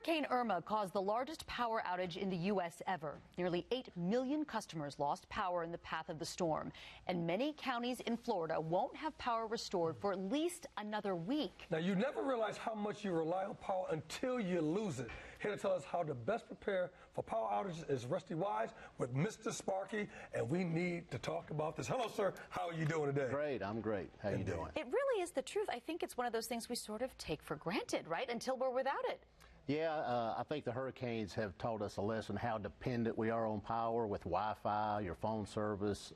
Hurricane Irma caused the largest power outage in the U.S. ever. Nearly 8 million customers lost power in the path of the storm, and many counties in Florida won't have power restored for at least another week. Now, you never realize how much you rely on power until you lose it. Here to tell us how to best prepare for power outages is Rusty Wise with Mr. Sparky, and we need to talk about this. Hello, sir. How are you doing today? Great. I'm great. How are you doing? It really is the truth. I think it's one of those things we sort of take for granted, right, until we're without it. Yeah, I think the hurricanes have taught us a lesson how dependent we are on power with Wi-Fi, your phone service.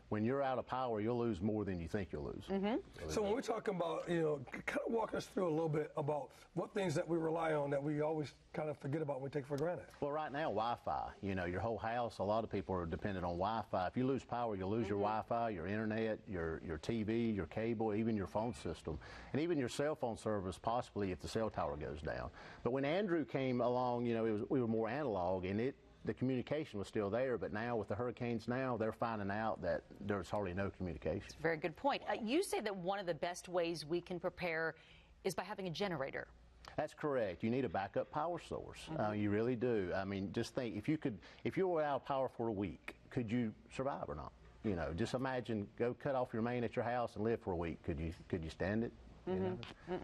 When you're out of power, you'll lose more than you think you'll lose. So when we're talking about, kind of walk us through a little bit about what things that we rely on that we always kind of forget about, we take for granted. Well, right now, Wi-Fi, your whole house, a lot of people are dependent on Wi-Fi. If you lose power, you'll lose your Wi-Fi, your internet, your TV, your cable, even your phone system, and even your cell phone service, possibly if the cell tower goes down. But when Andrew came along, we were more analog, and the communication was still there. But now with the hurricanes they're finding out that there's hardly no communication. That's a very good point. You say that one of the best ways we can prepare is by having a generator. That's correct. You need a backup power source. You really do. I mean, just think, if you were out of power for a week, could you survive or not? Just imagine, go cut off your main at your house and live for a week. Could you stand it?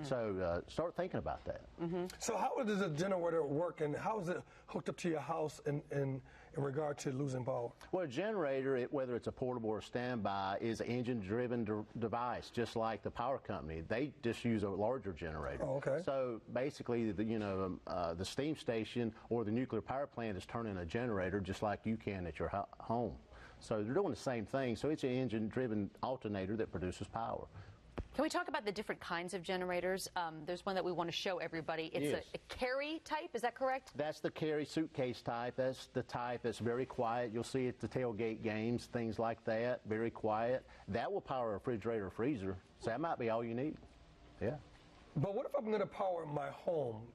So start thinking about that. So how does a generator work, and how is it hooked up to your house in regard to losing power? Well, a generator, whether it's a portable or standby, is an engine-driven device, just like the power company. They just use a larger generator. Oh, okay. So basically, the steam station or the nuclear power plant is turning a generator just like you can at your home. So they're doing the same thing. So it's an engine-driven alternator that produces power. Can we talk about the different kinds of generators? There's one that we want to show everybody. It's Yes. a carry type, is that correct? That's the carry suitcase type. That's the type that's very quiet. You'll see it at the tailgate games, things like that, very quiet. That will power a refrigerator or freezer, so that might be all you need. Yeah. But what if I'm going to power my home?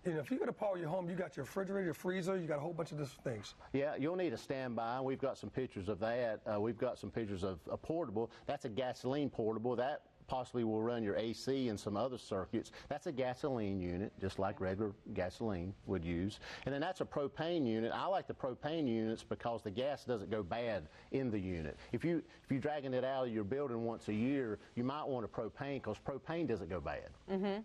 If you're going to power your home, you got your refrigerator, your freezer, you got a whole bunch of different things. Yeah, you'll need a standby. We've got some pictures of that. We've got some pictures of a portable. That's a gasoline portable. That possibly will run your AC and some other circuits. That's a gasoline unit, just like regular gasoline would use. And then that's a propane unit. I like the propane units because the gas doesn't go bad in the unit. If you're dragging it out of your building once a year, you might want a propane because propane doesn't go bad.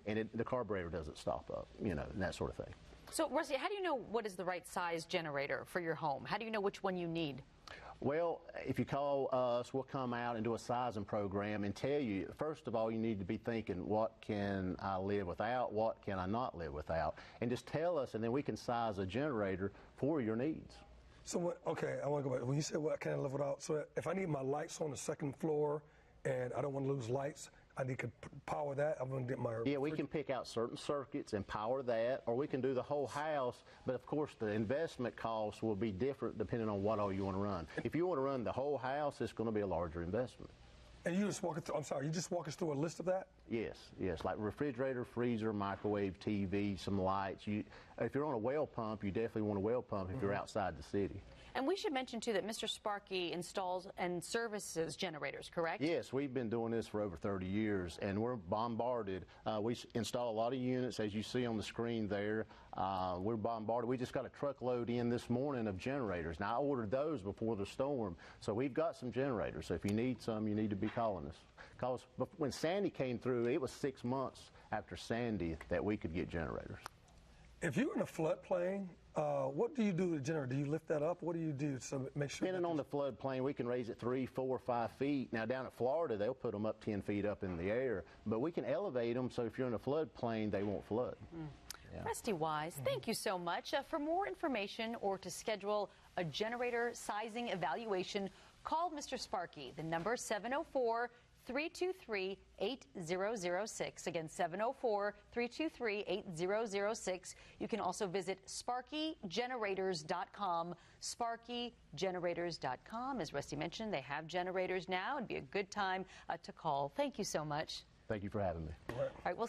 And the carburetor doesn't stop up, and that sort of thing. So, Rusty, how do you know what is the right size generator for your home? How do you know which one you need? Well, if you call us, we'll come out and do a sizing program and tell you, first of all, you need to be thinking, what can I live without? What can I not live without? And just tell us, and then we can size a generator for your needs. So, okay, I want to go back. When you said, what can I live without? So if I need my lights on the second floor and I don't want to lose lights, I need to power that. I'm going to get my... Yeah, we can pick out certain circuits and power that, or we can do the whole house, but of course the investment cost will be different depending on what all you want to run. If you want to run the whole house, it's going to be a larger investment. And you just walk us through, I'm sorry, you just walk us through a list of that? Yes, like refrigerator, freezer, microwave, TV, some lights. If you're on a well pump, you definitely want a well pump if you're outside the city. And we should mention, too, that Mr. Sparky installs and services generators, correct? Yes, we've been doing this for over 30 years, and we're bombarded. We install a lot of units, as you see on the screen there. We're bombarded. We just got a truckload in this morning of generators. Now, I ordered those before the storm, so we've got some generators. So if you need some, you need to be calling us. Because when Sandy came through, it was 6 months after Sandy that we could get generators. If you're in a floodplain, what do you do to the generator? Do you lift that up? What do you do to make sure? Depending on the floodplain, we can raise it 3, 4, 5 feet. Now, down at Florida, they'll put them up 10 feet up in the air. But we can elevate them so if you're in a floodplain, they won't flood. Yeah. Rusty Wise, thank you so much. For more information or to schedule a generator sizing evaluation, call Mr. Sparky. The number 704-323-8006. Again, 704-323-8006. You can also visit SparkyGenerators.com. SparkyGenerators.com. As Rusty mentioned, they have generators now. It'd be a good time to call. Thank you so much. Thank you for having me. All right, we'll